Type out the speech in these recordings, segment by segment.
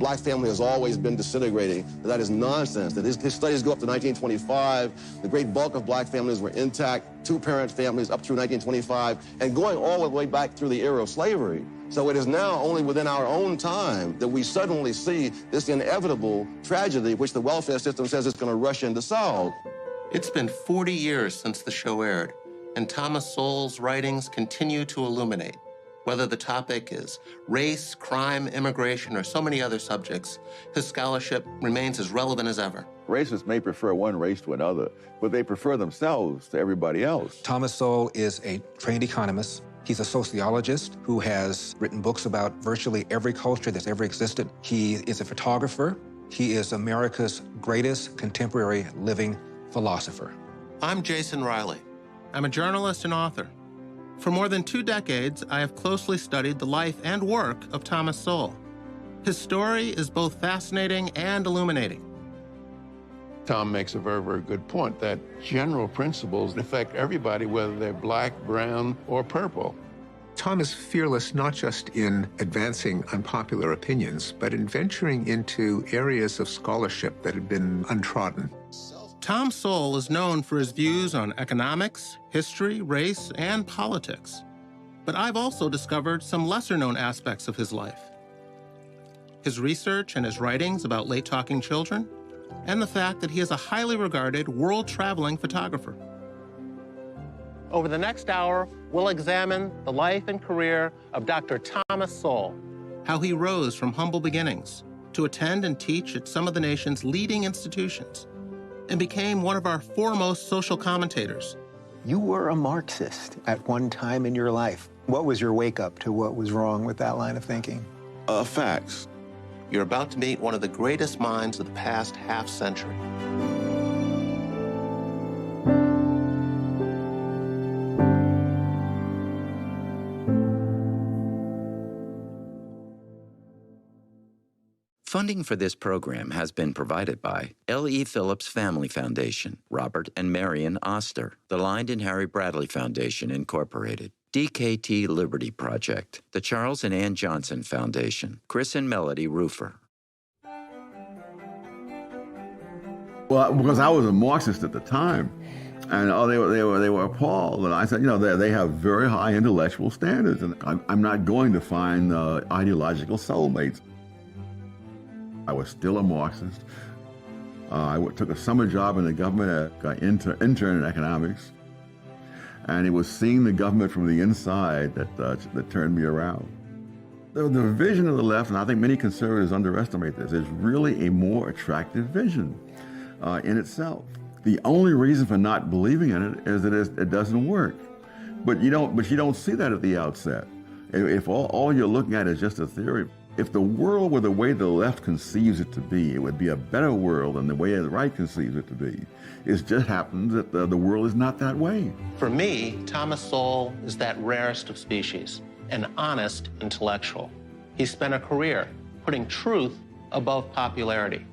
black family has always been disintegrating. That is nonsense. That his studies go up to 1925. The great bulk of black families were intact, two-parent families up through 1925, and going all the way back through the era of slavery. So it is now only within our own time that we suddenly see this inevitable tragedy, which the welfare system says it's going to rush in to solve. It's been 40 years since the show aired, and Thomas Sowell's writings continue to illuminate. Whether the topic is race, crime, immigration, or so many other subjects, his scholarship remains as relevant as ever. Racists may prefer one race to another, but they prefer themselves to everybody else. Thomas Sowell is a trained economist. He's a sociologist who has written books about virtually every culture that's ever existed. He is a photographer. He is America's greatest contemporary living philosopher. I'm Jason Riley. I'm a journalist and author. For more than 2 decades, I have closely studied the life and work of Thomas Sowell. His story is both fascinating and illuminating. Tom makes a very, very good point that general principles affect everybody, whether they're black, brown, or purple. Tom is fearless not just in advancing unpopular opinions, but in venturing into areas of scholarship that had been untrodden. Tom Sowell is known for his views on economics, history, race, and politics. But I've also discovered some lesser-known aspects of his life. His research and his writings about late-talking children, and the fact that he is a highly regarded world-traveling photographer. Over the next hour, we'll examine the life and career of Dr. Thomas Sowell, how he rose from humble beginnings to attend and teach at some of the nation's leading institutions, and became one of our foremost social commentators. You were a Marxist at one time in your life. What was your wake-up to what was wrong with that line of thinking? Facts. You're about to meet one of the greatest minds of the past half-century. Funding for this program has been provided by L.E. Phillips Family Foundation, Robert and Marion Oster, the Lynd and Harry Bradley Foundation, Incorporated, DKT Liberty Project, the Charles and Ann Johnson Foundation, Chris and Melody Roofer. Well, because I was a Marxist at the time, and they were appalled. And I said, you know, they have very high intellectual standards, and I'm not going to find ideological soulmates. I was still a Marxist. I took a summer job in the government, got intern in economics, and it was seeing the government from the inside that turned me around. The vision of the left, and I think many conservatives underestimate this, is really a more attractive vision in itself. The only reason for not believing in it is that it doesn't work. But you don't see that at the outset. If all you're looking at is just a theory. If the world were the way the left conceives it to be, it would be a better world than the way the right conceives it to be. It just happens that the world is not that way. For me, Thomas Sowell is that rarest of species, an honest intellectual. He spent a career putting truth above popularity.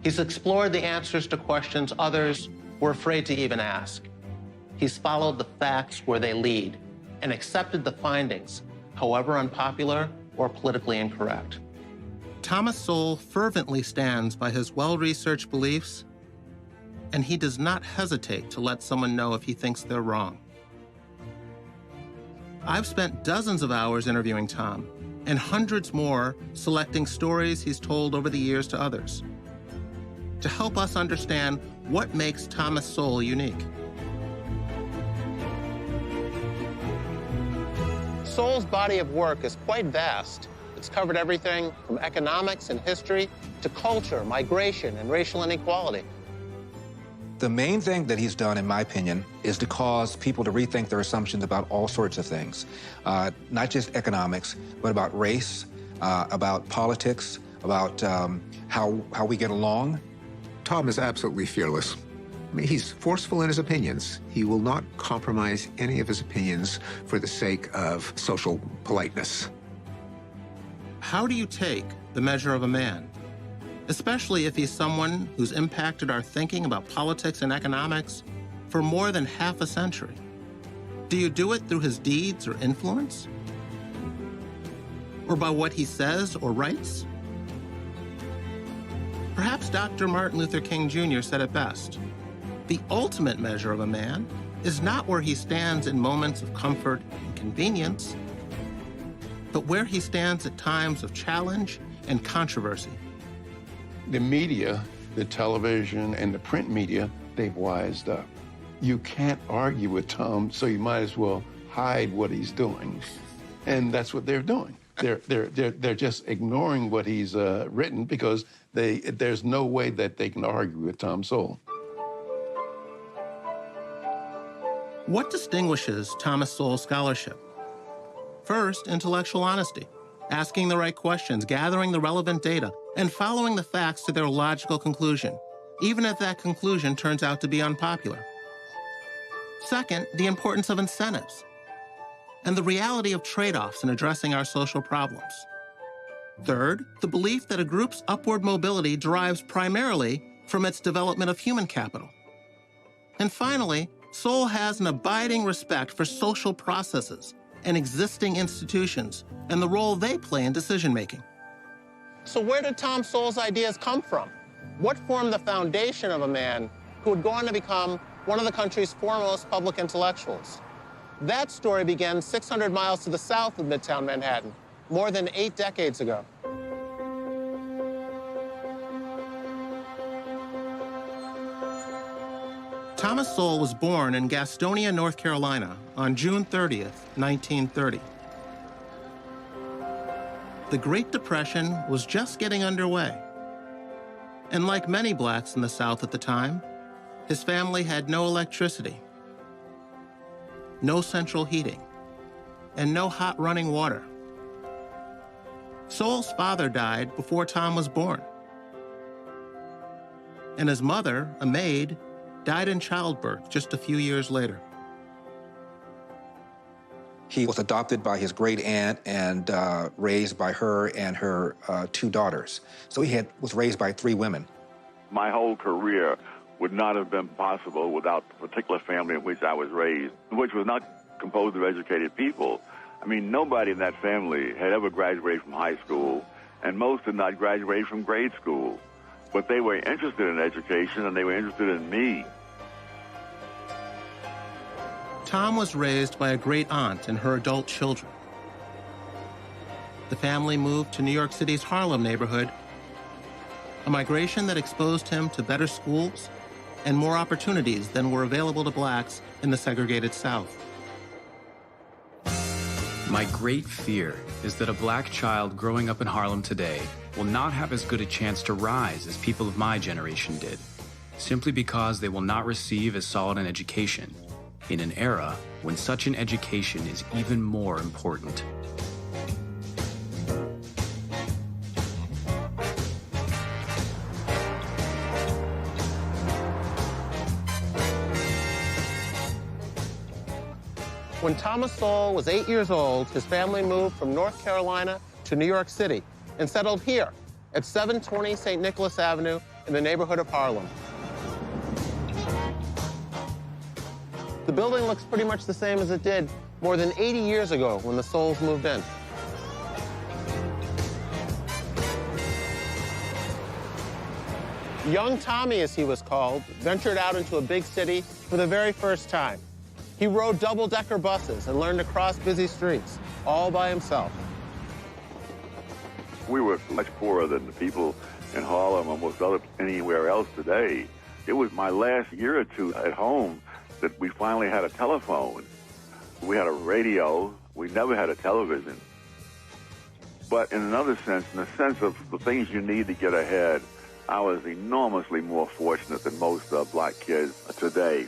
He's explored the answers to questions others were afraid to even ask. He's followed the facts where they lead and accepted the findings, however unpopular or politically incorrect. Thomas Sowell fervently stands by his well-researched beliefs, and he does not hesitate to let someone know if he thinks they're wrong. I've spent dozens of hours interviewing Tom, and hundreds more selecting stories he's told over the years to others, to help us understand what makes Thomas Sowell unique. Sowell's body of work is quite vast. It's covered everything from economics and history to culture, migration, and racial inequality. The main thing that he's done, in my opinion, is to cause people to rethink their assumptions about all sorts of things, not just economics, but about race, about politics, about how we get along. Tom is absolutely fearless. I mean, he's forceful in his opinions. He will not compromise any of his opinions for the sake of social politeness. How do you take the measure of a man, especially if he's someone who's impacted our thinking about politics and economics for more than half a century? Do you do it through his deeds or influence? Or by what he says or writes? Perhaps Dr. Martin Luther King Jr. said it best. The ultimate measure of a man is not where he stands in moments of comfort and convenience, but where he stands at times of challenge and controversy. The media, the television and the print media, they've wised up. You can't argue with Tom, so you might as well hide what he's doing. And that's what they're doing. They're just ignoring what he's written because there's no way that they can argue with Tom Sowell. What distinguishes Thomas Sowell's scholarship? First, intellectual honesty, asking the right questions, gathering the relevant data, and following the facts to their logical conclusion, even if that conclusion turns out to be unpopular. Second, the importance of incentives and the reality of trade-offs in addressing our social problems. Third, the belief that a group's upward mobility derives primarily from its development of human capital. And finally, Sowell has an abiding respect for social processes and existing institutions and the role they play in decision-making. So where did Tom Sowell's ideas come from? What formed the foundation of a man who would go on to become one of the country's foremost public intellectuals? That story began 600 miles to the south of Midtown Manhattan, more than 8 decades ago. Thomas Sowell was born in Gastonia, North Carolina on June 30th, 1930. The Great Depression was just getting underway. And like many blacks in the South at the time, his family had no electricity, no central heating, and no hot running water. Sowell's father died before Tom was born. And his mother, a maid, died in childbirth just a few years later. He was adopted by his great aunt and raised by her and her 2 daughters. So he was raised by 3 women. My whole career would not have been possible without the particular family in which I was raised, which was not composed of educated people. I mean, nobody in that family had ever graduated from high school, and most did not graduate from grade school. But they were interested in education, and they were interested in me. Tom was raised by a great aunt and her adult children. The family moved to New York City's Harlem neighborhood, a migration that exposed him to better schools and more opportunities than were available to blacks in the segregated South. My great fear is that a black child growing up in Harlem today will not have as good a chance to rise as people of my generation did, simply because they will not receive as solid an education in an era when such an education is even more important. When Thomas Sowell was 8 years old, his family moved from North Carolina to New York City and settled here at 720 St. Nicholas Avenue in the neighborhood of Harlem. The building looks pretty much the same as it did more than 80 years ago when the Sowells moved in. Young Tommy, as he was called, ventured out into a big city for the very first time. He rode double-decker buses and learned to cross busy streets, all by himself. We were much poorer than the people in Harlem or most anywhere else today. It was my last year or 2 at home that we finally had a telephone. We had a radio. We never had a television. But in another sense, in the sense of the things you need to get ahead, I was enormously more fortunate than most black kids today.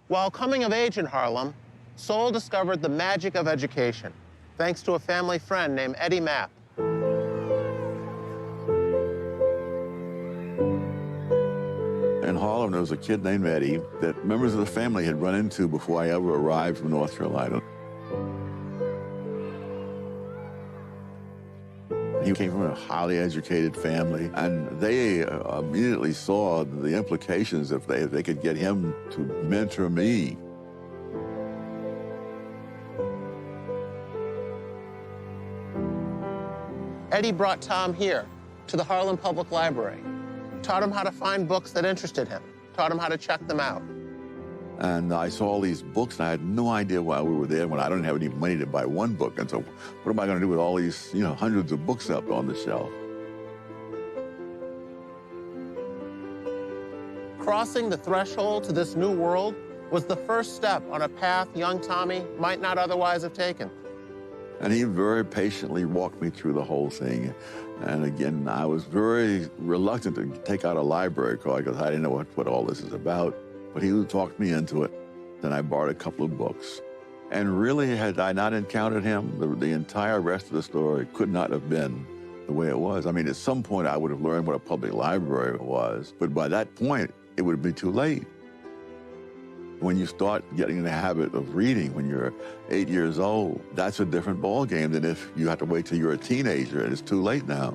While coming of age in Harlem, Sowell discovered the magic of education, thanks to a family friend named Eddie Mapp. In Harlem, there was a kid named Eddie that members of the family had run into before I ever arrived from North Carolina. He came from a highly educated family, and they immediately saw the implications if they could get him to mentor me. Eddie brought Tom here to the Harlem Public Library, taught him how to find books that interested him, taught him how to check them out. And I saw all these books, and I had no idea why we were there when I don't have any money to buy one book. And so what am I going to do with all these, hundreds of books up on the shelf? Crossing the threshold to this new world was the first step on a path young Tommy might not otherwise have taken. And he very patiently walked me through the whole thing. And again, I was very reluctant to take out a library card because I didn't know what all this is about. But he talked me into it. Then I borrowed a couple of books. And really, had I not encountered him, the entire rest of the story could not have been the way it was. I mean, at some point, I would have learned what a public library was. But by that point, it would be too late. When you start getting in the habit of reading when you're 8 years old, that's a different ballgame than if you have to wait till you're a teenager and it's too late now.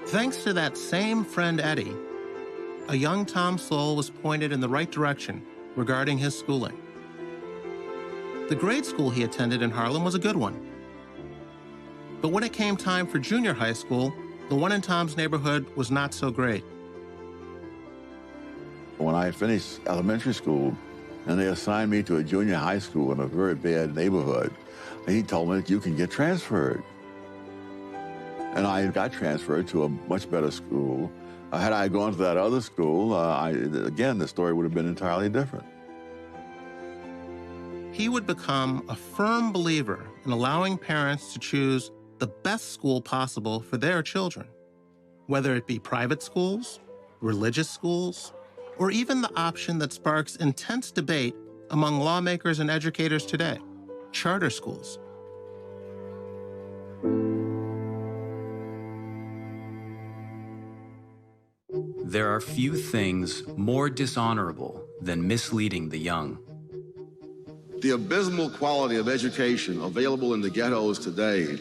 Thanks to that same friend Eddie, a young Tom Sowell was pointed in the right direction regarding his schooling. The grade school he attended in Harlem was a good one. But when it came time for junior high school, the one in Tom's neighborhood was not so great. When I finished elementary school and they assigned me to a junior high school in a very bad neighborhood, he told me that you can get transferred. And I got transferred to a much better school. Had I gone to that other school, again, the story would have been entirely different. He would become a firm believer in allowing parents to choose the best school possible for their children, whether it be private schools, religious schools, or even the option that sparks intense debate among lawmakers and educators today, charter schools. There are few things more dishonorable than misleading the young. The abysmal quality of education available in the ghettos today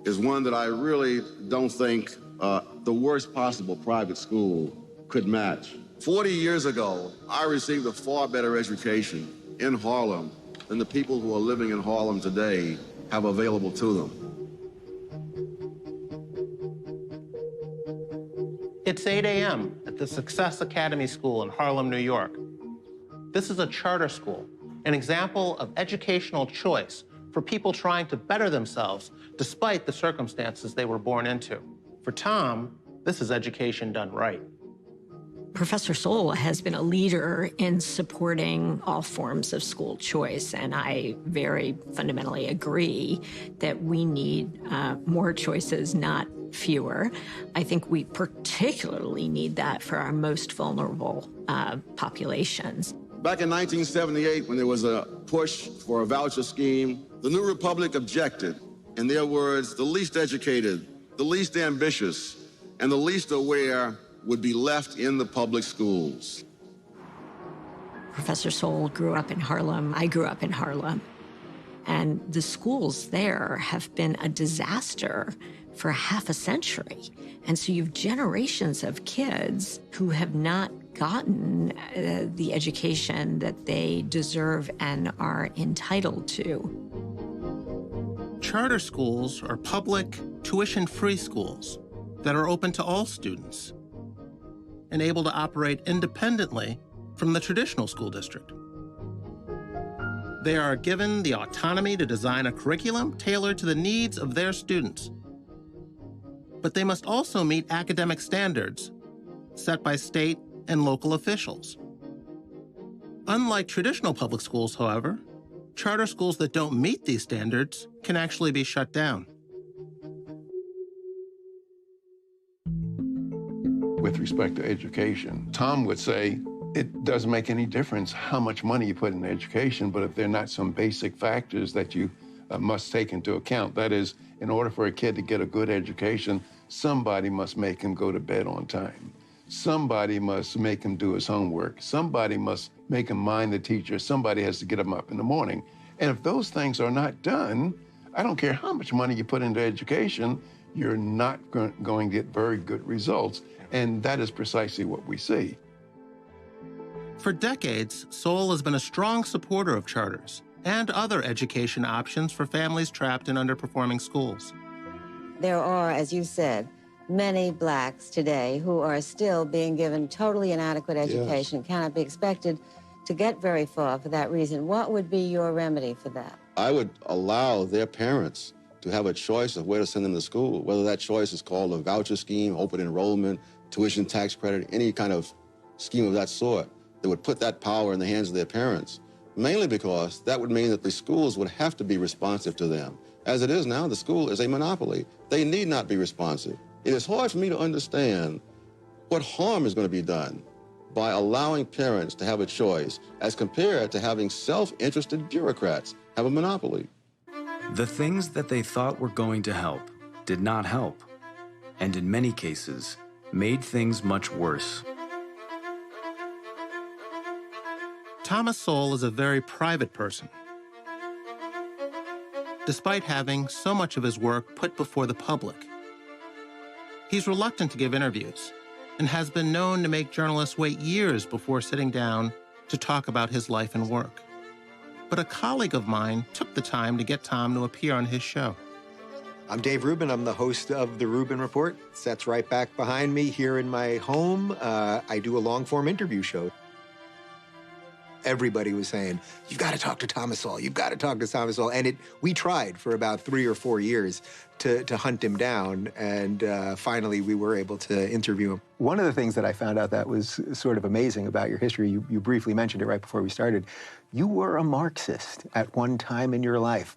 is one that I really don't think the worst possible private school could match. 40 years ago, I received a far better education in Harlem than the people who are living in Harlem today have available to them. It's 8 a.m. at the Success Academy School in Harlem, New York. This is a charter school, an example of educational choice for people trying to better themselves despite the circumstances they were born into. For Tom, this is education done right. Professor Sowell has been a leader in supporting all forms of school choice, and I very fundamentally agree that we need more choices, not fewer. I think we particularly need that for our most vulnerable populations. Back in 1978, when there was a push for a voucher scheme, the New Republic objected. In their words, the least educated, the least ambitious, and the least aware would be left in the public schools. Professor Sowell grew up in Harlem. I grew up in Harlem. And the schools there have been a disaster for half a century. And so you have generations of kids who have not gotten the education that they deserve and are entitled to. Charter schools are public, tuition-free schools that are open to all students and able to operate independently from the traditional school district. They are given the autonomy to design a curriculum tailored to the needs of their students. But they must also meet academic standards set by state and local officials. Unlike traditional public schools, however, charter schools that don't meet these standards can actually be shut down. With respect to education, Tom would say, it doesn't make any difference how much money you put in education, but if there are not some basic factors that you must take into account, that is, in order for a kid to get a good education, somebody must make him go to bed on time. Somebody must make him do his homework. Somebody must make him mind the teacher. Somebody has to get him up in the morning. And if those things are not done, I don't care how much money you put into education, you're not going to get very good results. And that is precisely what we see. For decades, Sowell has been a strong supporter of charters and other education options for families trapped in underperforming schools. There are, as you said, many blacks today who are still being given totally inadequate education, cannot be expected to get very far for that reason. What would be your remedy for that? I would allow their parents to have a choice of where to send them to school, whether that choice is called a voucher scheme, open enrollment, tuition tax credit, any kind of scheme of that sort that would put that power in the hands of their parents, mainly because that would mean that the schools would have to be responsive to them. As it is now, the school is a monopoly. They need not be responsive. It is hard for me to understand what harm is going to be done by allowing parents to have a choice as compared to having self-interested bureaucrats have a monopoly. The things that they thought were going to help did not help, and in many cases, made things much worse. Thomas Sowell is a very private person. Despite having so much of his work put before the public, he's reluctant to give interviews and has been known to make journalists wait years before sitting down to talk about his life and work. But a colleague of mine took the time to get Tom to appear on his show. I'm Dave Rubin. I'm the host of The Rubin Report. That's right back behind me here in my home. I do a long-form interview show. Everybody was saying, you've got to talk to Thomas Sowell. You've got to talk to Thomas Sowell. And we tried for about 3 or 4 years to hunt him down. And finally, we were able to interview him. One of the things that I found out that was sort of amazing about your history, you briefly mentioned it right before we started. You were a Marxist at one time in your life.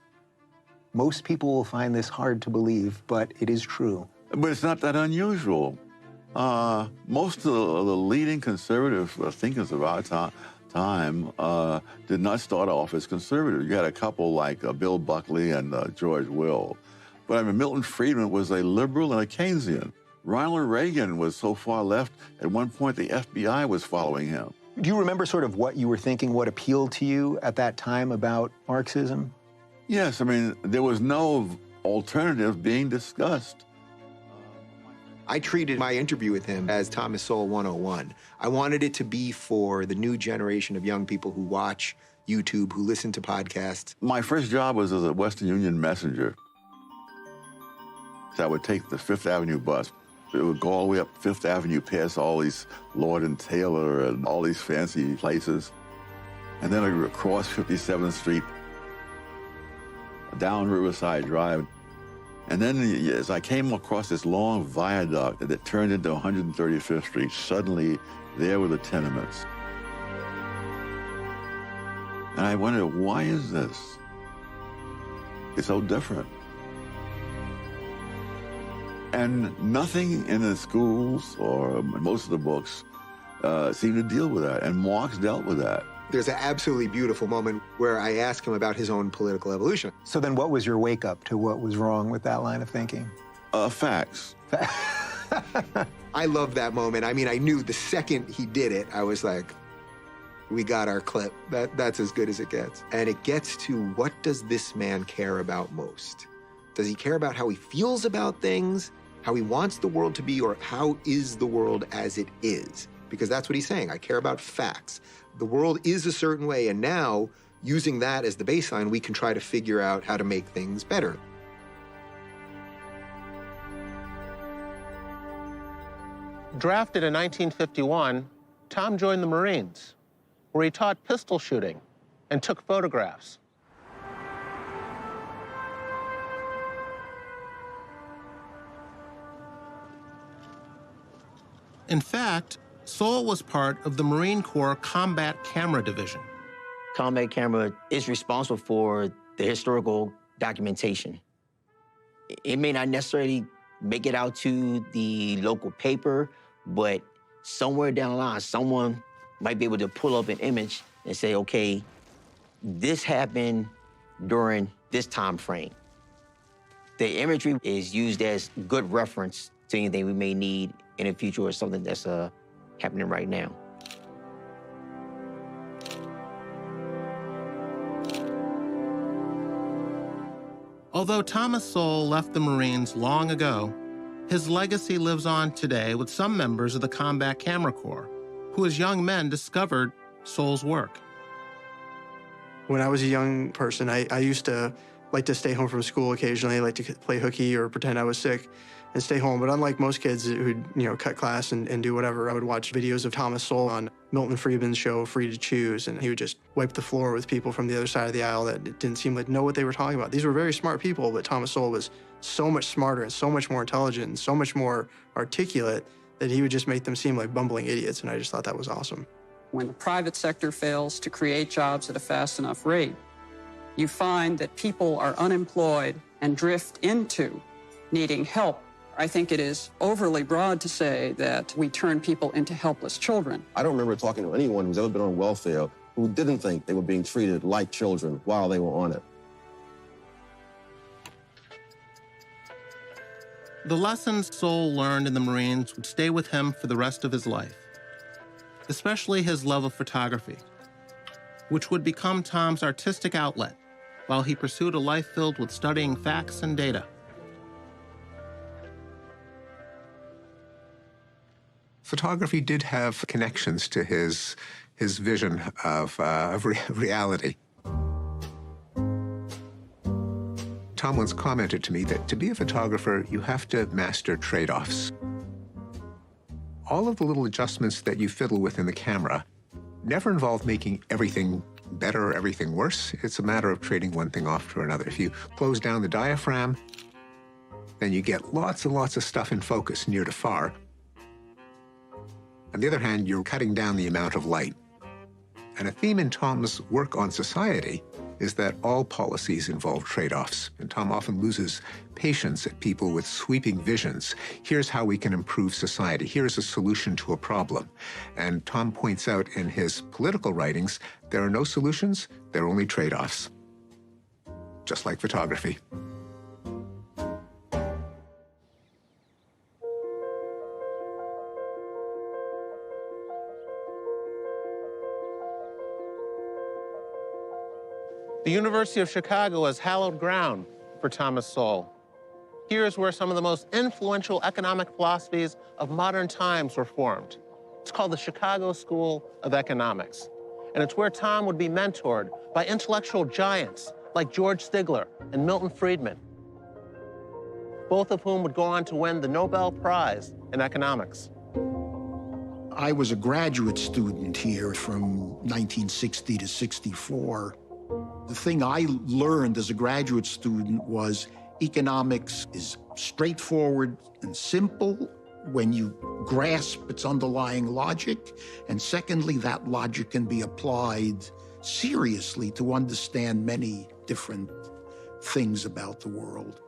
Most people will find this hard to believe, but it is true. But it's not that unusual. Most of the leading conservative thinkers of our time did not start off as conservative. You had a couple like Bill Buckley and George Will. But I mean, Milton Friedman was a liberal and a Keynesian. Ronald Reagan was so far left, at one point the FBI was following him. Do you remember sort of what you were thinking, what appealed to you at that time about Marxism? Yes, I mean, there was no alternative being discussed. I treated my interview with him as Thomas Sowell 101. I wanted it to be for the new generation of young people who watch YouTube, who listen to podcasts. My first job was as a Western Union messenger. So I would take the Fifth Avenue bus. It would go all the way up Fifth Avenue, past all these Lord and Taylor and all these fancy places. And then I would cross 57th Street, down Riverside Drive. And then as I came across this long viaduct that turned into 135th Street, suddenly there were the tenements. And I wondered, why is this? It's so different. And nothing in the schools or most of the books seemed to deal with that, and Marx dealt with that. There's an absolutely beautiful moment where I ask him about his own political evolution. So then what was your wake-up to what was wrong with that line of thinking? Facts. I love that moment. I mean, I knew the second he did it, I was like, we got our clip. That's as good as it gets. And it gets to, what does this man care about most? Does he care about how he feels about things, how he wants the world to be, or how is the world as it is? Because that's what he's saying. I care about facts. The world is a certain way, and now, using that as the baseline, we can try to figure out how to make things better. Drafted in 1951, Tom joined the Marines, where he taught pistol shooting and took photographs. In fact, Sowell was part of the Marine Corps Combat Camera Division. Combat Camera is responsible for the historical documentation. It may not necessarily make it out to the local paper, but somewhere down the line, someone might be able to pull up an image and say, okay, this happened during this time frame. The imagery is used as good reference to anything we may need in the future or something that's happening right now. Although Thomas Sowell left the Marines long ago, his legacy lives on today with some members of the Combat Camera Corps, who as young men discovered Sowell's work. When I was a young person, I used to like to stay home from school occasionally, like to play hooky or pretend I was sick and stay home. But unlike most kids who'd, cut class and do whatever, I would watch videos of Thomas Sowell on Milton Friedman's show, Free to Choose, and he would just wipe the floor with people from the other side of the aisle that didn't seem like know what they were talking about. These were very smart people, but Thomas Sowell was so much smarter and so much more intelligent and so much more articulate that he would just make them seem like bumbling idiots, and I just thought that was awesome. When the private sector fails to create jobs at a fast enough rate, you find that people are unemployed and drift into needing help. I think it is overly broad to say that we turn people into helpless children. I don't remember talking to anyone who's ever been on welfare who didn't think they were being treated like children while they were on it. The lessons Sowell learned in the Marines would stay with him for the rest of his life, especially his love of photography, which would become Tom's artistic outlet while he pursued a life filled with studying facts and data. Photography did have connections to his vision of reality. Tom once commented to me that to be a photographer, you have to master trade-offs. All of the little adjustments that you fiddle with in the camera never involve making everything better or everything worse. It's a matter of trading one thing off to another. If you close down the diaphragm, then you get lots and lots of stuff in focus near to far. On the other hand, you're cutting down the amount of light. And a theme in Tom's work on society is that all policies involve trade-offs, and Tom often loses patience at people with sweeping visions. Here's how we can improve society. Here's a solution to a problem. And Tom points out in his political writings, there are no solutions, there are only trade-offs. Just like photography. The University of Chicago is hallowed ground for Thomas Sowell. Here's where some of the most influential economic philosophies of modern times were formed. It's called the Chicago School of Economics. And it's where Tom would be mentored by intellectual giants like George Stigler and Milton Friedman, both of whom would go on to win the Nobel Prize in economics. I was a graduate student here from 1960 to 64. The thing I learned as a graduate student was economics is straightforward and simple when you grasp its underlying logic. And secondly, that logic can be applied seriously to understand many different things about the world.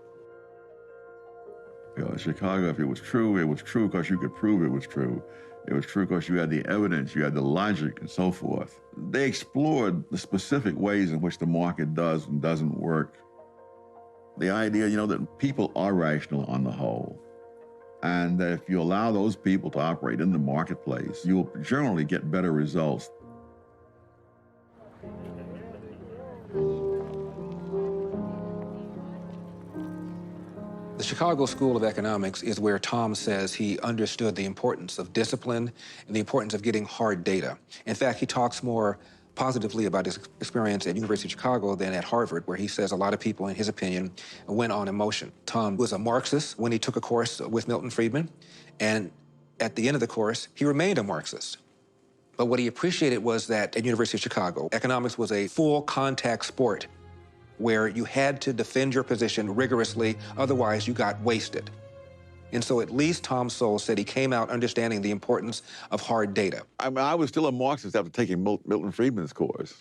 In Chicago, if it was true because you could prove it was true. It was true because you had the evidence, you had the logic, and so forth. They explored the specific ways in which the market does and doesn't work. The idea, that people are rational on the whole, and that if you allow those people to operate in the marketplace, you'll generally get better results. The Chicago School of Economics is where Tom says he understood the importance of discipline and the importance of getting hard data. In fact, he talks more positively about his experience at University of Chicago than at Harvard, where he says a lot of people, in his opinion, went on emotion. Tom was a Marxist when he took a course with Milton Friedman, and at the end of the course, he remained a Marxist. But what he appreciated was that at University of Chicago, economics was a full contact sport where you had to defend your position rigorously, otherwise you got wasted. And so at least Tom Sowell said he came out understanding the importance of hard data. I was still a Marxist after taking Milton Friedman's course.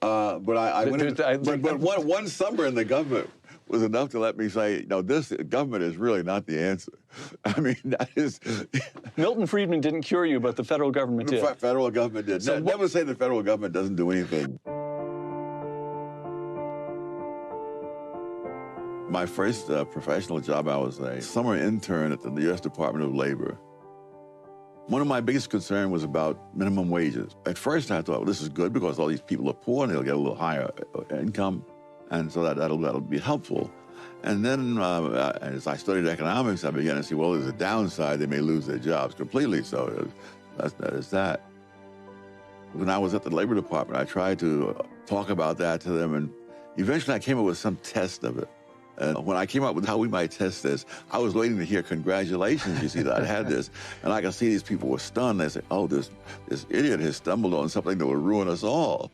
But one summer in the government was enough to let me say, this government is really not the answer. I mean, that is... Milton Friedman didn't cure you, but the federal government did. The federal government did. So never say the federal government doesn't do anything. My first professional job, I was a summer intern at the U.S. Department of Labor. One of my biggest concerns was about minimum wages. At first, I thought, well, this is good because all these people are poor and they'll get a little higher income, and so that'll be helpful. And then as I studied economics, I began to see, well, there's a downside. They may lose their jobs completely, so that is that. When I was at the Labor Department, I tried to talk about that to them, and eventually I came up with some test of it. And when I came up with how we might test this, I was waiting to hear congratulations, you see, that I had this. And I could see these people were stunned. They said, oh, this idiot has stumbled on something that will ruin us all.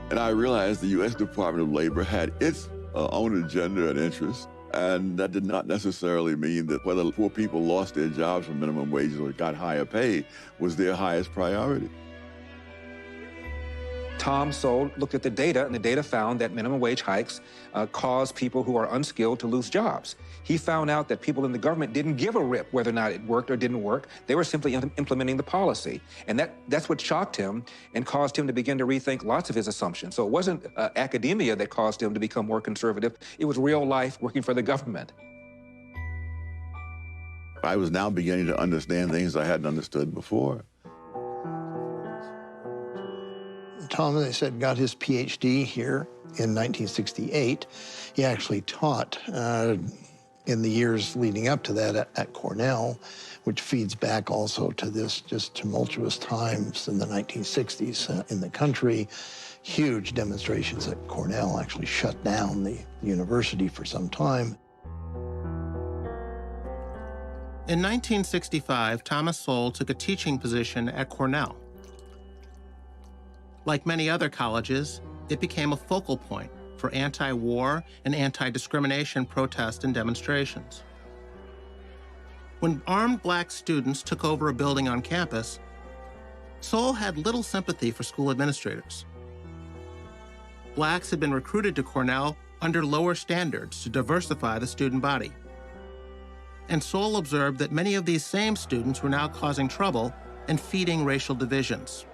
And I realized the U.S. Department of Labor had its own agenda and interests. And that did not necessarily mean that whether poor people lost their jobs for minimum wages or got higher pay was their highest priority. Tom Sowell looked at the data, and the data found that minimum wage hikes cause people who are unskilled to lose jobs. He found out that people in the government didn't give a rip whether or not it worked or didn't work. They were simply implementing the policy. And that's what shocked him and caused him to begin to rethink lots of his assumptions. So it wasn't academia that caused him to become more conservative. It was real life working for the government. I was now beginning to understand things I hadn't understood before. Tom, as I said, got his PhD here in 1968. He actually taught in the years leading up to that at Cornell, which feeds back also to this just tumultuous times in the 1960s in the country. Huge demonstrations at Cornell actually shut down the university for some time. In 1965, Thomas Sowell took a teaching position at Cornell. Like many other colleges, it became a focal point for anti-war and anti-discrimination protests and demonstrations. When armed black students took over a building on campus, Sowell had little sympathy for school administrators. Blacks had been recruited to Cornell under lower standards to diversify the student body. And Sowell observed that many of these same students were now causing trouble and feeding racial divisions.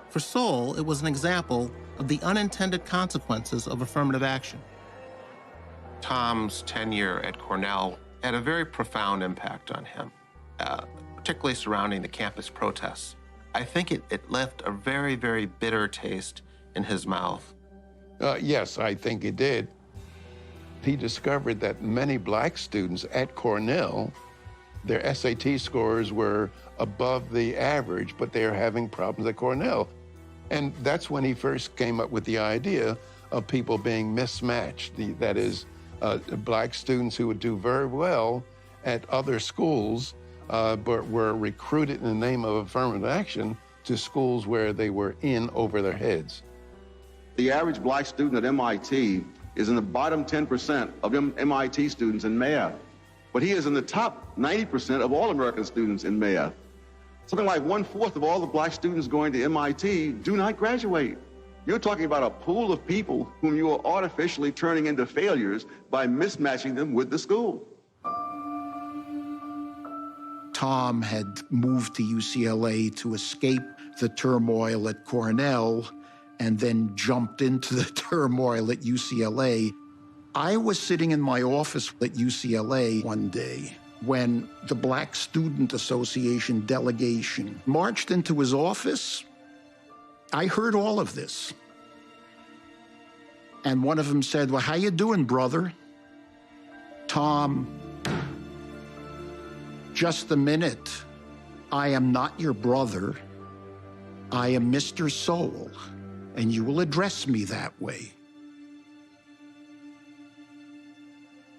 For Sowell, it was an example of the unintended consequences of affirmative action. Tom's tenure at Cornell had a very profound impact on him, particularly surrounding the campus protests. I think it left a very, very bitter taste in his mouth. Yes, I think it did. He discovered that many black students at Cornell, their SAT scores were above the average, but they're having problems at Cornell. And that's when he first came up with the idea of people being mismatched. That is, black students who would do very well at other schools, but were recruited in the name of affirmative action to schools where they were in over their heads. The average black student at MIT is in the bottom 10% of MIT students in math, but he is in the top 90% of all American students in math. Something like 1/4 of all the black students going to MIT do not graduate. You're talking about a pool of people whom you are artificially turning into failures by mismatching them with the school. Tom had moved to UCLA to escape the turmoil at Cornell and then jumped into the turmoil at UCLA. I was sitting in my office at UCLA one day when the Black Student Association delegation marched into his office. I heard all of this. And one of them said, well, how you doing, brother? Tom, just a minute. I am not your brother. I am Mr. Sowell, and you will address me that way.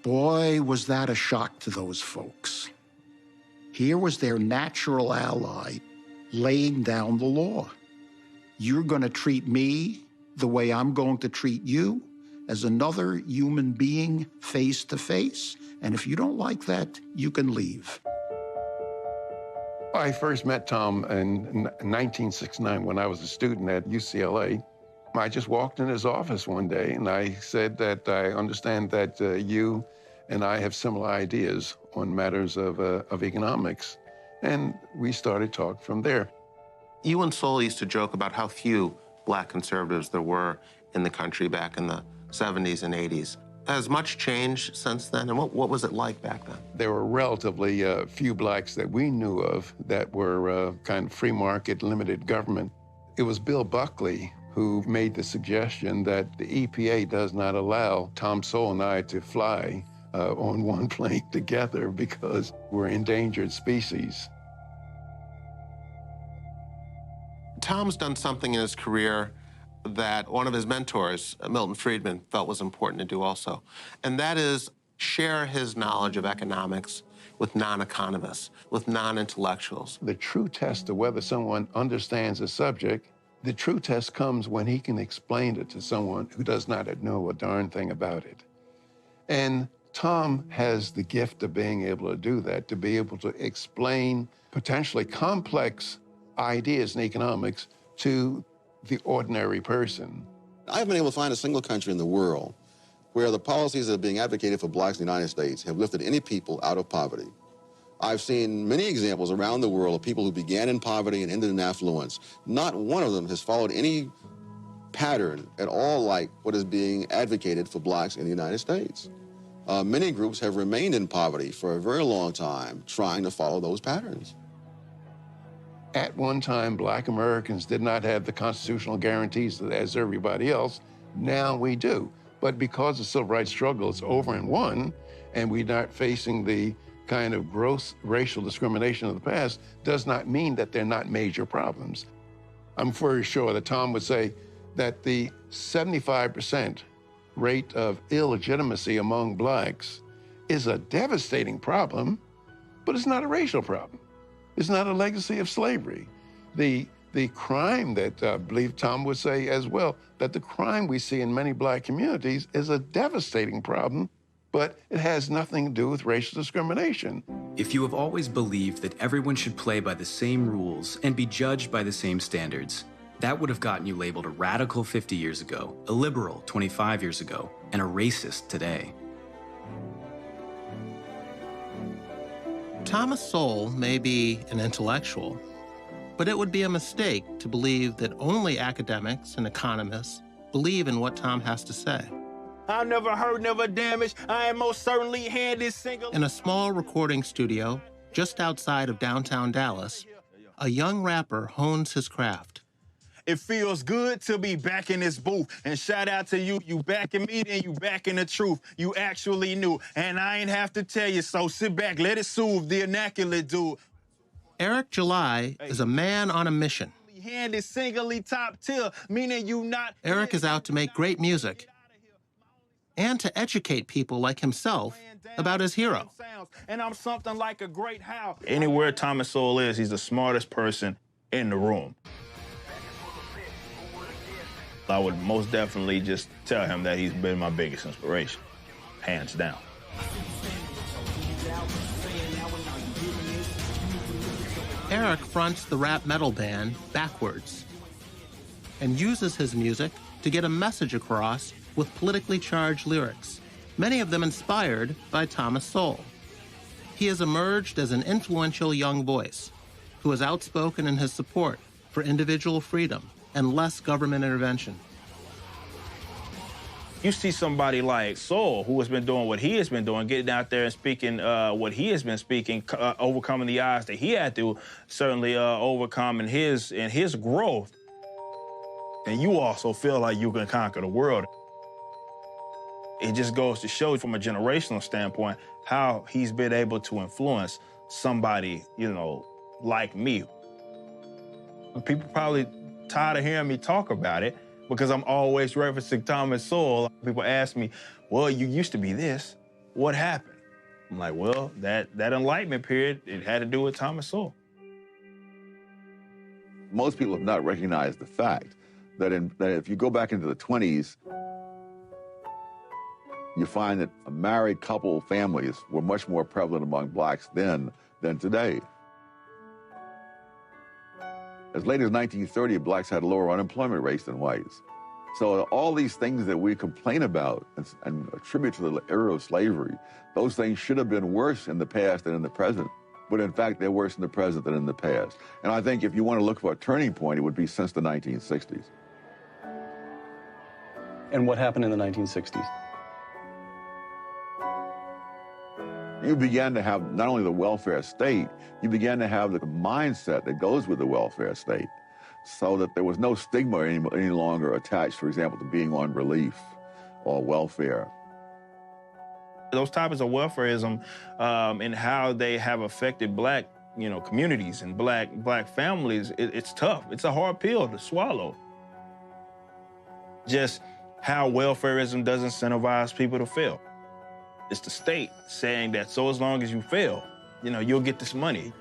Boy, was that a shock to those folks. Here was their natural ally laying down the law. You're going to treat me the way I'm going to treat you, as another human being face to face. And if you don't like that, you can leave. I first met Tom in 1969 when I was a student at UCLA. I just walked in his office one day and I said that I understand that you and I have similar ideas on matters of economics. And we started talking from there. You and Sowell used to joke about how few black conservatives there were in the country back in the 70s and 80s. Has much changed since then? And what was it like back then? There were relatively few blacks that we knew of that were kind of free market, limited government. It was Bill Buckley who made the suggestion that the EPA does not allow Tom Sowell and I to fly on one plane together because we're endangered species. Tom's done something in his career that one of his mentors, Milton Friedman, felt was important to do also, and that is share his knowledge of economics with non-economists, with non-intellectuals. The true test of whether someone understands a subject, the true test comes when he can explain it to someone who does not know a darn thing about it. And Tom has the gift of being able to do that, to be able to explain potentially complex ideas in economics to the ordinary person. I haven't been able to find a single country in the world where the policies that are being advocated for blacks in the United States have lifted any people out of poverty. I've seen many examples around the world of people who began in poverty and ended in affluence. Not one of them has followed any pattern at all like what is being advocated for blacks in the United States. Many groups have remained in poverty for a very long time, trying to follow those patterns. At one time, black Americans did not have the constitutional guarantees as everybody else. Now we do. But because the civil rights struggle is over and won, and we're not facing the kind of gross racial discrimination of the past, does not mean that they're not major problems. I'm very sure that Tom would say that the 75% rate of illegitimacy among blacks is a devastating problem, but it's not a racial problem. It's not a legacy of slavery. The crime that I believe Tom would say as well, that the crime we see in many black communities is a devastating problem, but it has nothing to do with racial discrimination. If you have always believed that everyone should play by the same rules and be judged by the same standards, that would have gotten you labeled a radical 50 years ago, a liberal 25 years ago, and a racist today. Thomas Sowell may be an intellectual, but it would be a mistake to believe that only academics and economists believe in what Tom has to say. I've never heard, never damaged. I am most certainly handed single. In a small recording studio just outside of downtown Dallas, a young rapper hones his craft. It feels good to be back in this booth. And shout out to you. You back in me, then you back in the truth. You actually knew. And I ain't have to tell you, so sit back, let it soothe the immaculate dude. Eric July is a man on a mission. Handed singly top tier, meaning you not. Eric is out to make great music and to educate people like himself about his hero. And I'm something like a great how. Anywhere Thomas Sowell is, he's the smartest person in the room. I would most definitely just tell him that he's been my biggest inspiration, hands down. Eric fronts the rap metal band Backwards and uses his music to get a message across with politically charged lyrics, many of them inspired by Thomas Sowell. He has emerged as an influential young voice who is outspoken in his support for individual freedom and less government intervention. You see somebody like Sowell, who has been doing what he has been doing, getting out there and speaking what he has been speaking, overcoming the odds that he had to certainly overcome in his growth. And you also feel like you can conquer the world. It just goes to show from a generational standpoint how he's been able to influence somebody, like me. People probably tired of hearing me talk about it because I'm always referencing Thomas Sowell. People ask me, well, you used to be this. What happened? I'm like, well, that Enlightenment period, it had to do with Thomas Sowell. Most people have not recognized the fact that if you go back into the 20s, you find that married couple families were much more prevalent among blacks then than today. As late as 1930, blacks had lower unemployment rates than whites. So all these things that we complain about and attribute to the era of slavery, those things should have been worse in the past than in the present. But in fact, they're worse in the present than in the past. And I think if you want to look for a turning point, it would be since the 1960s. And what happened in the 1960s? You began to have not only the welfare state, you began to have the mindset that goes with the welfare state, so that there was no stigma any longer attached, for example, to being on relief or welfare. Those topics of welfareism and how they have affected black communities and black families, it's tough. It's a hard pill to swallow. Just how welfareism does incentivize people to fail. It's the state saying that so as long as you fail, you'll get this money.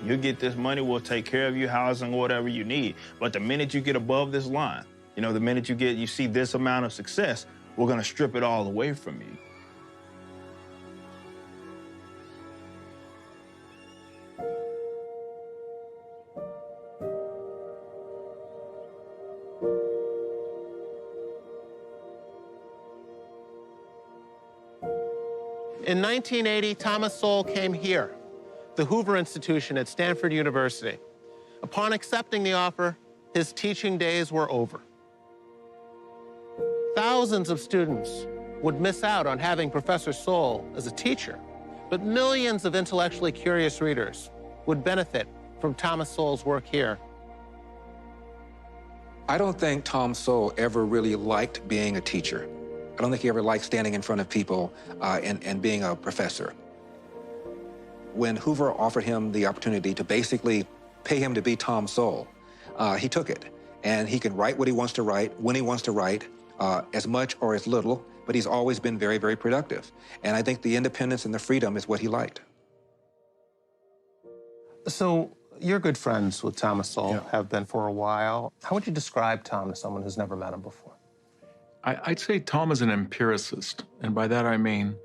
You'll get this money, we'll take care of you, housing, whatever you need. But the minute you get above this line, the minute you see this amount of success, we're gonna strip it all away from you. In 1980, Thomas Sowell came here, the Hoover Institution at Stanford University. Upon accepting the offer, his teaching days were over. Thousands of students would miss out on having Professor Sowell as a teacher, but millions of intellectually curious readers would benefit from Thomas Sowell's work here. I don't think Tom Sowell ever really liked being a teacher. I don't think he ever liked standing in front of people and being a professor. When Hoover offered him the opportunity to basically pay him to be Tom Sowell, he took it. And he can write what he wants to write, when he wants to write, as much or as little, but he's always been very, very productive. And I think the independence and the freedom is what he liked. So you're good friends with Thomas Sowell, have been for a while. How would you describe Tom to someone who's never met him before? I'd say Tom is an empiricist, and by that I mean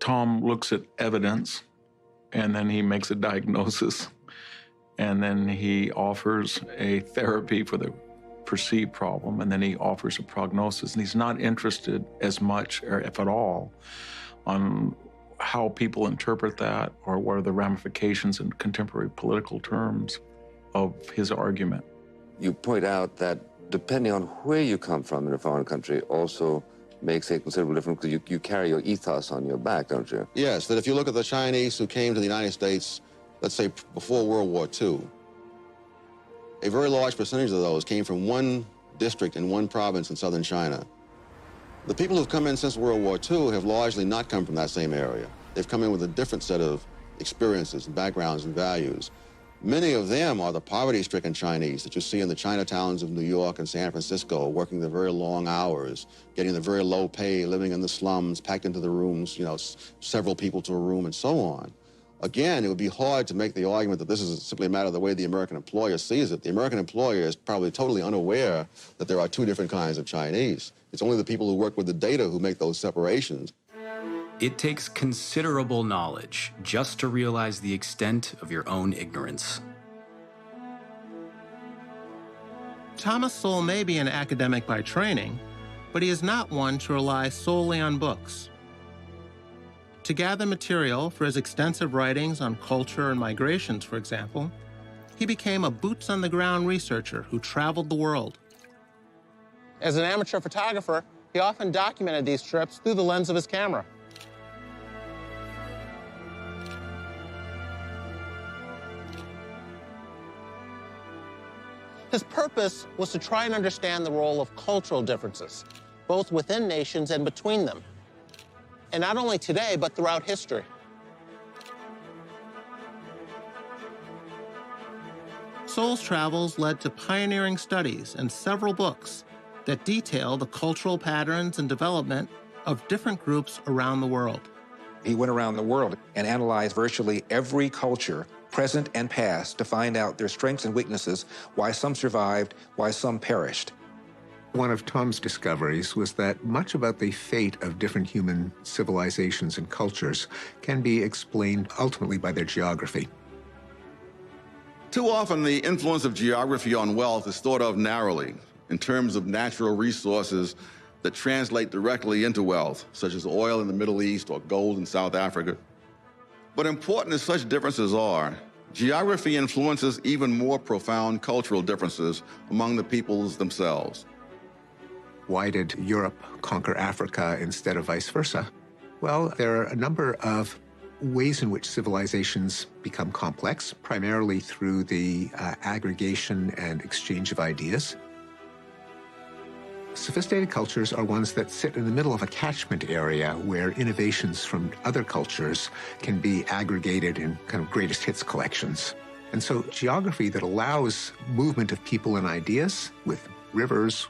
Tom looks at evidence, and then he makes a diagnosis, and then he offers a therapy for the perceived problem, and then he offers a prognosis, and he's not interested as much, or if at all, on how people interpret that or what are the ramifications in contemporary political terms of his argument. You point out that depending on where you come from in a foreign country also makes a considerable difference because you carry your ethos on your back, don't you? Yes, that if you look at the Chinese who came to the United States, let's say before World War II, a very large percentage of those came from one district in one province in southern China. The people who've come in since World War II have largely not come from that same area. They've come in with a different set of experiences and backgrounds and values. Many of them are the poverty-stricken Chinese that you see in the Chinatowns of New York and San Francisco, working the very long hours, getting the very low pay, living in the slums, packed into the rooms, several people to a room and so on. Again, it would be hard to make the argument that this is simply a matter of the way the American employer sees it. The American employer is probably totally unaware that there are two different kinds of Chinese. It's only the people who work with the data who make those separations. It takes considerable knowledge just to realize the extent of your own ignorance. Thomas Sowell may be an academic by training, but he is not one to rely solely on books. To gather material for his extensive writings on culture and migrations, for example, he became a boots-on-the-ground researcher who traveled the world. As an amateur photographer, he often documented these trips through the lens of his camera. His purpose was to try and understand the role of cultural differences, both within nations and between them. And not only today, but throughout history. Sowell's travels led to pioneering studies and several books that detail the cultural patterns and development of different groups around the world. He went around the world and analyzed virtually every culture, present and past, to find out their strengths and weaknesses, why some survived, why some perished. One of Tom's discoveries was that much about the fate of different human civilizations and cultures can be explained ultimately by their geography. Too often, the influence of geography on wealth is thought of narrowly in terms of natural resources that translate directly into wealth, such as oil in the Middle East or gold in South Africa. But important as such differences are, geography influences even more profound cultural differences among the peoples themselves. Why did Europe conquer Africa instead of vice versa? Well, there are a number of ways in which civilizations become complex, primarily through the aggregation and exchange of ideas. Sophisticated cultures are ones that sit in the middle of a catchment area where innovations from other cultures can be aggregated in kind of greatest hits collections. And so geography that allows movement of people and ideas with rivers,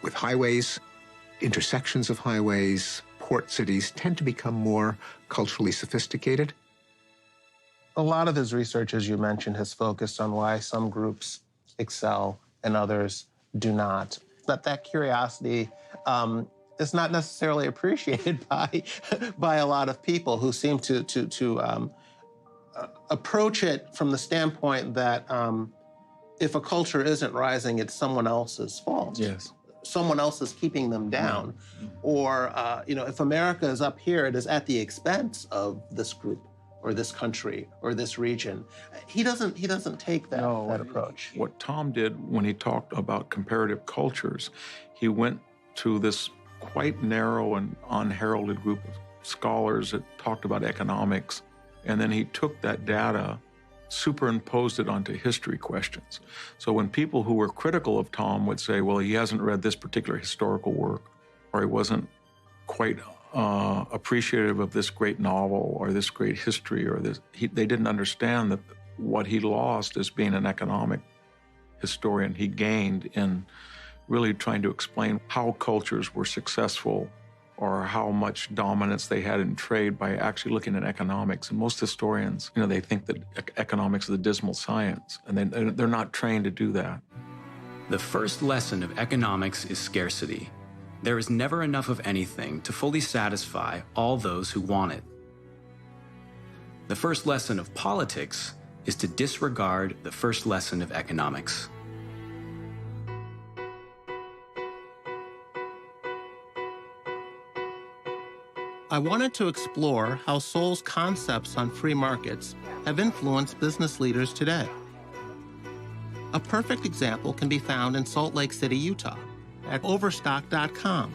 with highways, intersections of highways, port cities tend to become more culturally sophisticated. A lot of his research, as you mentioned, has focused on why some groups excel and others do not. That curiosity is not necessarily appreciated by a lot of people who seem to approach it from the standpoint that if a culture isn't rising, it's someone else's fault. Yes. Someone else is keeping them down. Or, if America is up here, it is at the expense of this group or this country or this region. He doesn't take that approach. What Tom did when he talked about comparative cultures, he went to this quite narrow and unheralded group of scholars that talked about economics, and then he took that data, superimposed it onto history questions. So when people who were critical of Tom would say, well, he hasn't read this particular historical work, or he wasn't quite appreciative of this great novel or this great history, or this, they didn't understand that what he lost as being an economic historian, he gained in really trying to explain how cultures were successful or how much dominance they had in trade by actually looking at economics. And most historians, they think that economics is a dismal science, and they're not trained to do that. The first lesson of economics is scarcity. There is never enough of anything to fully satisfy all those who want it. The first lesson of politics is to disregard the first lesson of economics. I wanted to explore how Sowell's concepts on free markets have influenced business leaders today. A perfect example can be found in Salt Lake City, Utah, at Overstock.com,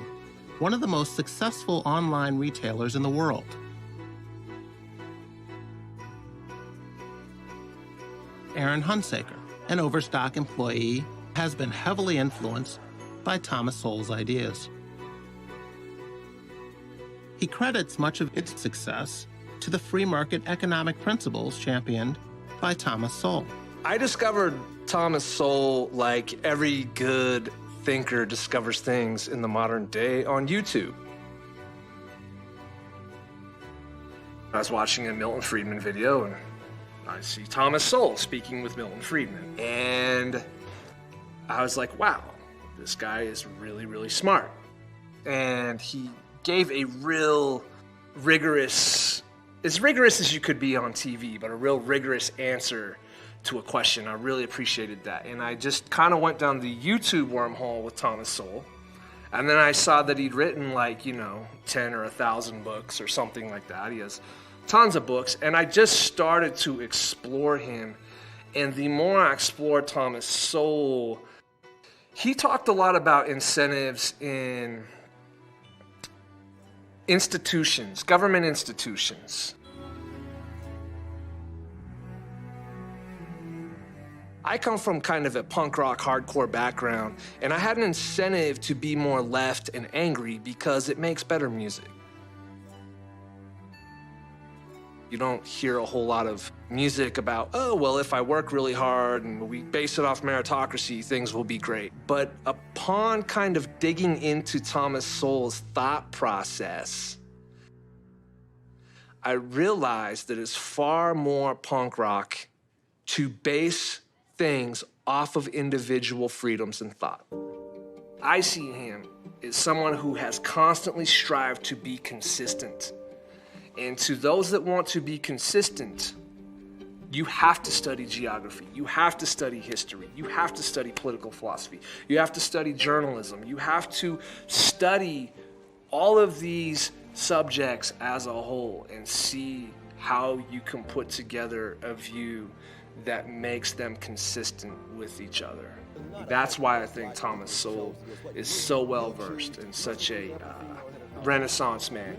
one of the most successful online retailers in the world. Aaron Hunsaker, an Overstock employee, has been heavily influenced by Thomas Sowell's ideas. He credits much of its success to the free market economic principles championed by Thomas Sowell. I discovered Thomas Sowell like every good thinker discovers things in the modern day on YouTube. I was watching a Milton Friedman video and I see Thomas Sowell speaking with Milton Friedman. And I was like, wow, this guy is really, really smart. And he gave a real rigorous, as rigorous as you could be on TV, but a real rigorous answer to a question. I really appreciated that. And I just kind of went down the YouTube wormhole with Thomas Sowell. And then I saw that he'd written 10 or 1,000 books or something like that. He has tons of books. And I just started to explore him. And the more I explored Thomas Sowell, he talked a lot about incentives in institutions, government institutions. I come from kind of a punk rock hardcore background, and I had an incentive to be more left and angry because it makes better music. You don't hear a whole lot of music about, oh, well, if I work really hard and we base it off meritocracy, things will be great. But upon kind of digging into Thomas Sowell's thought process, I realized that it's far more punk rock to base things off of individual freedoms and thought. I see him as someone who has constantly strived to be consistent. And to those that want to be consistent, you have to study geography, you have to study history, you have to study political philosophy, you have to study journalism, you have to study all of these subjects as a whole and see how you can put together a view that makes them consistent with each other. That's why I think Thomas Sowell is so well versed and such a Renaissance man.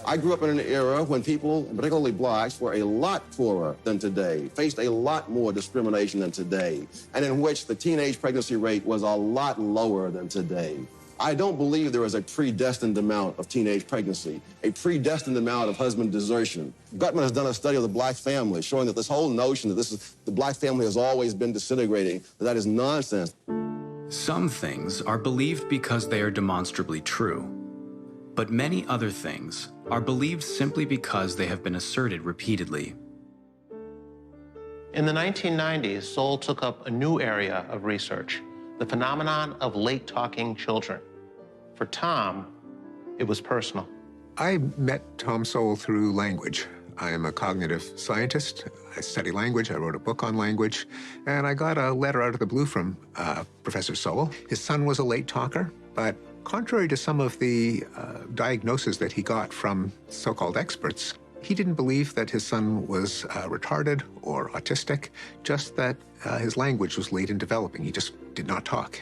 I grew up in an era when people, particularly blacks, were a lot poorer than today, faced a lot more discrimination than today, and in which the teenage pregnancy rate was a lot lower than today. I don't believe there is a predestined amount of teenage pregnancy, a predestined amount of husband desertion. Gutman has done a study of the black family showing that this whole notion that the black family has always been disintegrating, that is nonsense. Some things are believed because they are demonstrably true, but many other things are believed simply because they have been asserted repeatedly. In the 1990s, Sowell took up a new area of research, the phenomenon of late-talking children. For Tom, it was personal. I met Tom Sowell through language. I am a cognitive scientist. I study language. I wrote a book on language. And I got a letter out of the blue from Professor Sowell. His son was a late talker, but contrary to some of the diagnoses that he got from so-called experts, he didn't believe that his son was retarded or autistic, just that his language was late in developing. He just did not talk.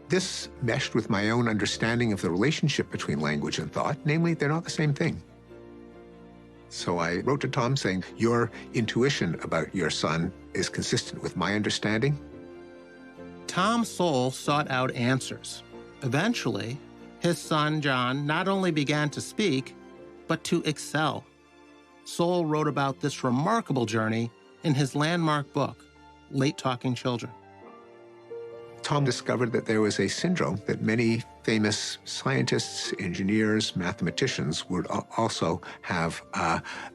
This meshed with my own understanding of the relationship between language and thought, namely, they're not the same thing. So I wrote to Tom saying, your intuition about your son is consistent with my understanding. Tom Sowell sought out answers. Eventually, his son, John, not only began to speak, but to excel. Sowell wrote about this remarkable journey in his landmark book, Late Talking Children. Tom discovered that there was a syndrome that many famous scientists, engineers, mathematicians would also have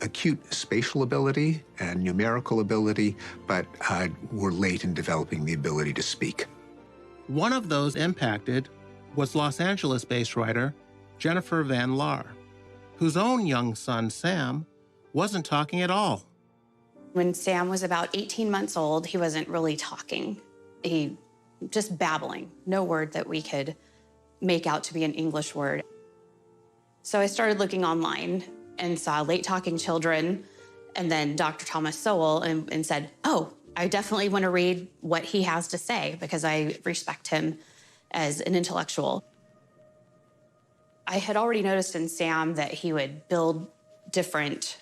acute spatial ability and numerical ability, but were late in developing the ability to speak. One of those impacted was Los Angeles-based writer Jennifer Van Laar, whose own young son, Sam, wasn't talking at all. When Sam was about 18 months old, he wasn't really talking. He just babbling, no word that we could make out to be an English word. So I started looking online and saw Late Talking Children and then Dr. Thomas Sowell and said, oh, I definitely want to read what he has to say because I respect him as an intellectual. I had already noticed in Sam that he would build different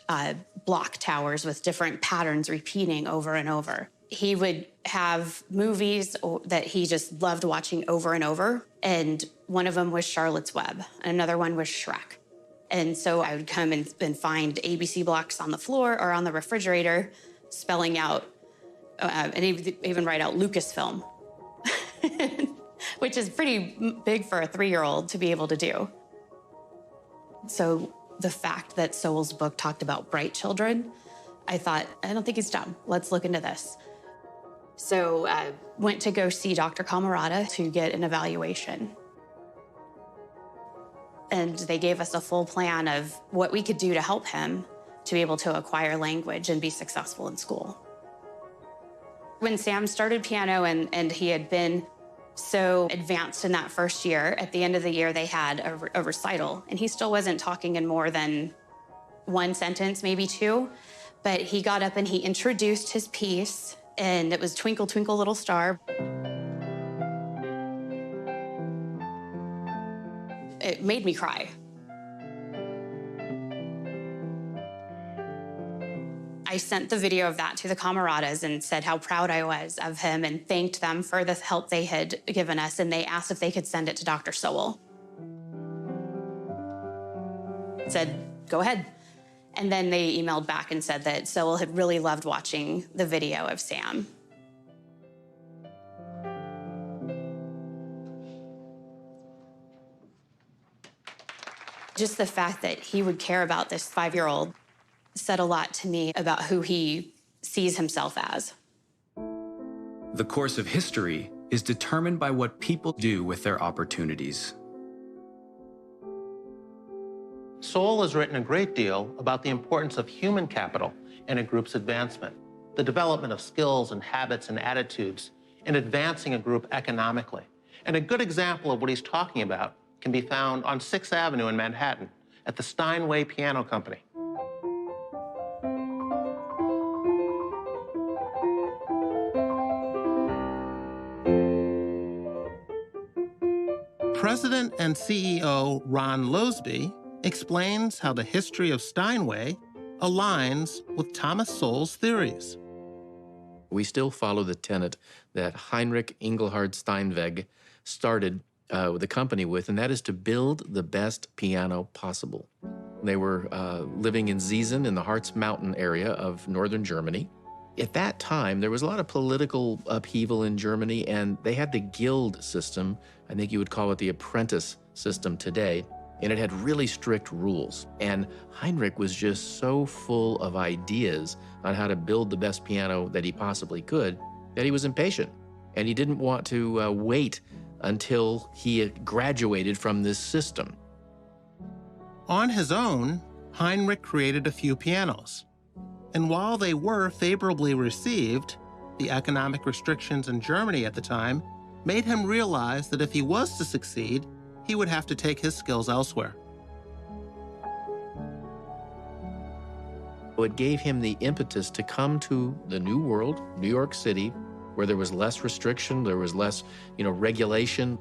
block towers with different patterns repeating over and over. He would have movies that he just loved watching over and over, and one of them was Charlotte's Web, and another one was Shrek. And so I would come and find ABC blocks on the floor or on the refrigerator, spelling out, and even write out Lucasfilm, which is pretty big for a 3-year-old to be able to do. So the fact that Sowell's book talked about bright children, I thought, I don't think he's dumb. Let's look into this. So I went to go see Dr. Camarada to get an evaluation. And they gave us a full plan of what we could do to help him to be able to acquire language and be successful in school. When Sam started piano and he had been so advanced in that first year, at the end of the year, they had a recital, and he still wasn't talking in more than one sentence, maybe two, but he got up and he introduced his piece, and it was Twinkle, Twinkle, Little Star. It made me cry. I sent the video of that to the Camaradas and said how proud I was of him and thanked them for the help they had given us, and they asked if they could send it to Dr. Sowell. Said, go ahead. And then they emailed back and said that Sowell had really loved watching the video of Sam. Just the fact that he would care about this 5-year-old said a lot to me about who he sees himself as. The course of history is determined by what people do with their opportunities. Sowell has written a great deal about the importance of human capital in a group's advancement, the development of skills and habits and attitudes in advancing a group economically. And a good example of what he's talking about can be found on 6th Avenue in Manhattan at the Steinway Piano Company. President and CEO Ron Losby explains how the history of Steinway aligns with Thomas Sowell's theories. We still follow the tenet that Heinrich Engelhard Steinweg started the company with, and that is to build the best piano possible. They were living in Ziesen in the Harz Mountain area of northern Germany. At that time, there was a lot of political upheaval in Germany, and they had the guild system. I think you would call it the apprentice system today, and it had really strict rules. And Heinrich was just so full of ideas on how to build the best piano that he possibly could that he was impatient, and he didn't want to wait until he had graduated from this system. On his own, Heinrich created a few pianos. And while they were favorably received, the economic restrictions in Germany at the time made him realize that if he was to succeed, he would have to take his skills elsewhere. It gave him the impetus to come to the New World, New York City, where there was less restriction, there was less, regulation.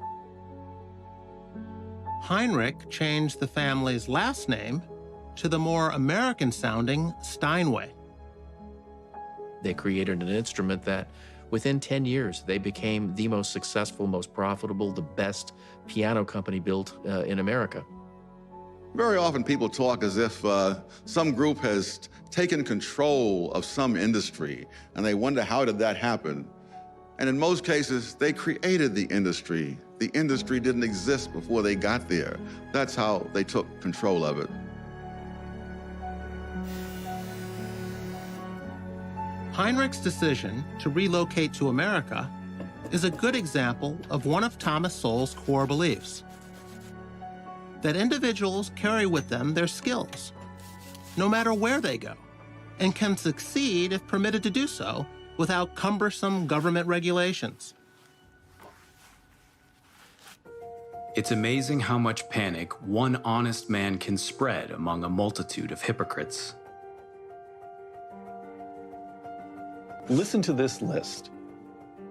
Heinrich changed the family's last name to the more American-sounding Steinway. They created an instrument that, within 10 years, they became the most successful, most profitable, the best piano company built in America. Very often people talk as if some group has taken control of some industry, and they wonder how did that happen? And in most cases, they created the industry. The industry didn't exist before they got there. That's how they took control of it. Heinrich's decision to relocate to America is a good example of one of Thomas Sowell's core beliefs: that individuals carry with them their skills, no matter where they go, and can succeed if permitted to do so without cumbersome government regulations. It's amazing how much panic one honest man can spread among a multitude of hypocrites. Listen to this list.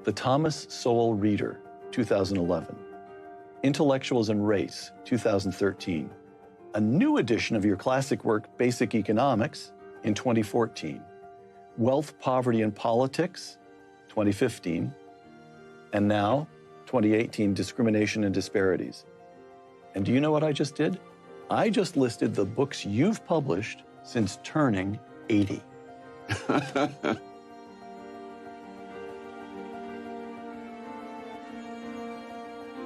The Thomas Sowell Reader, 2011. Intellectuals and Race, 2013. A new edition of your classic work, Basic Economics, in 2014. Wealth, Poverty, and Politics, 2015. And now, 2018, Discrimination and Disparities. And do you know what I just did? I just listed the books you've published since turning 80.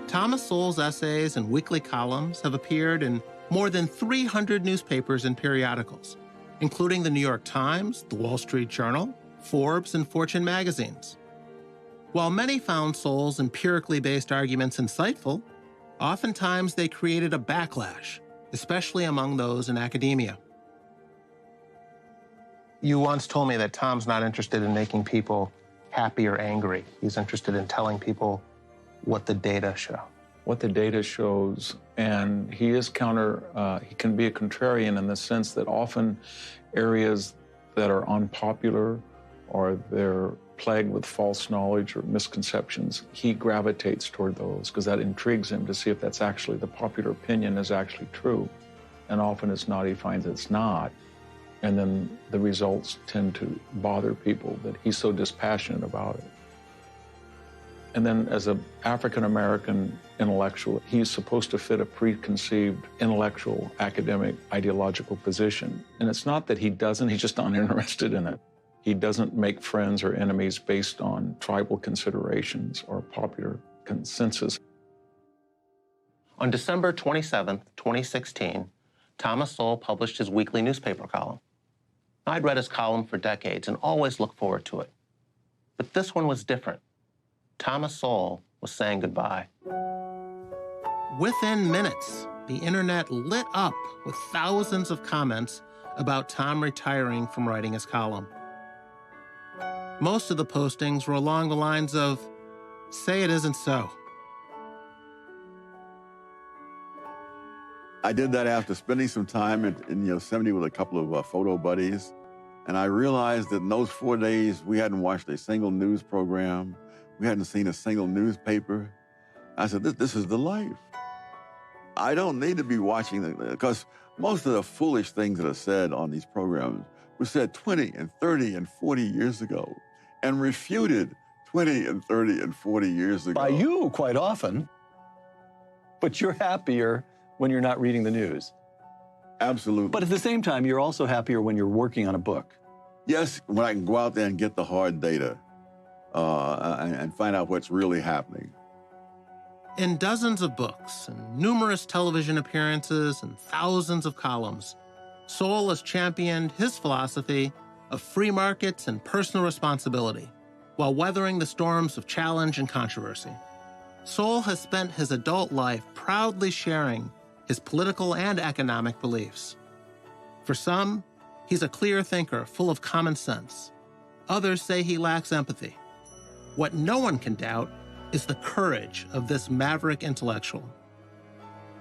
Thomas Sowell's essays and weekly columns have appeared in more than 300 newspapers and periodicals, including the New York Times, the Wall Street Journal, Forbes, and Fortune magazines. While many found Sowell's empirically based arguments insightful, oftentimes they created a backlash, especially among those in academia. You once told me that Tom's not interested in making people happy or angry. He's interested in telling people what the data show. What the data shows, and he is he can be a contrarian in the sense that often areas that are unpopular or they're plagued with false knowledge or misconceptions, he gravitates toward those because that intrigues him to see if that's actually the popular opinion is actually true. And often it's not, he finds it's not. And then the results tend to bother people that he's so dispassionate about it. And then as an African-American intellectual, he's supposed to fit a preconceived intellectual, academic, ideological position. And it's not that he doesn't, he's just not interested in it. He doesn't make friends or enemies based on tribal considerations or popular consensus. On December 27th, 2016, Thomas Sowell published his weekly newspaper column. I'd read his column for decades and always looked forward to it. But this one was different. Thomas Sowell was saying goodbye. Within minutes, the internet lit up with thousands of comments about Tom retiring from writing his column. Most of the postings were along the lines of, "Say it isn't so." I did that after spending some time in Yosemite with a couple of photo buddies, and I realized that in those 4 days, we hadn't watched a single news program. We hadn't seen a single newspaper. I said, this is the life. I don't need to be watching because most of the foolish things that are said on these programs were said 20 and 30 and 40 years ago and refuted 20 and 30 and 40 years ago. By you, quite often. But you're happier when you're not reading the news. Absolutely. But at the same time, you're also happier when you're working on a book. Yes, when I can go out there and get the hard data and find out what's really happening. In dozens of books and numerous television appearances and thousands of columns, Sowell has championed his philosophy of free markets and personal responsibility while weathering the storms of challenge and controversy. Sowell has spent his adult life proudly sharing his political and economic beliefs. For some, he's a clear thinker full of common sense. Others say he lacks empathy. What no one can doubt is the courage of this maverick intellectual.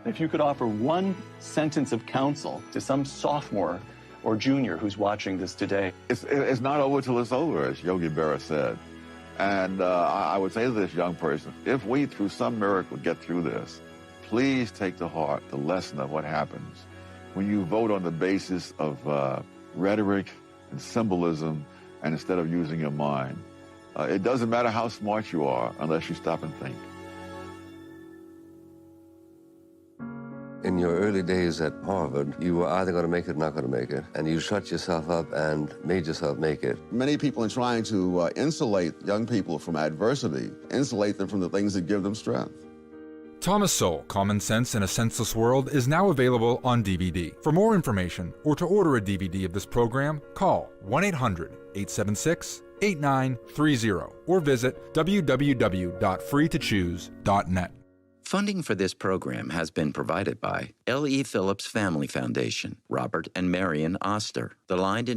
If you could offer one sentence of counsel to some sophomore or junior who's watching this today. It's not over till it's over, as Yogi Berra said. And I would say to this young person, if we, through some miracle, get through this, please take to heart the lesson of what happens when you vote on the basis of rhetoric and symbolism and instead of using your mind. It doesn't matter how smart you are unless you stop and think. In your early days at Harvard, you were either going to make it or not going to make it, and you shut yourself up and made yourself make it. Many people are trying to insulate young people from adversity, insulate them from the things that give them strength. Thomas Sowell, Common Sense in a Senseless World is now available on DVD. For more information or to order a DVD of this program, call 1-800-876-8930 or visit www.freetochoose.net. Funding for this program has been provided by L.E. Phillips Family Foundation, Robert and Marion Oster, the Line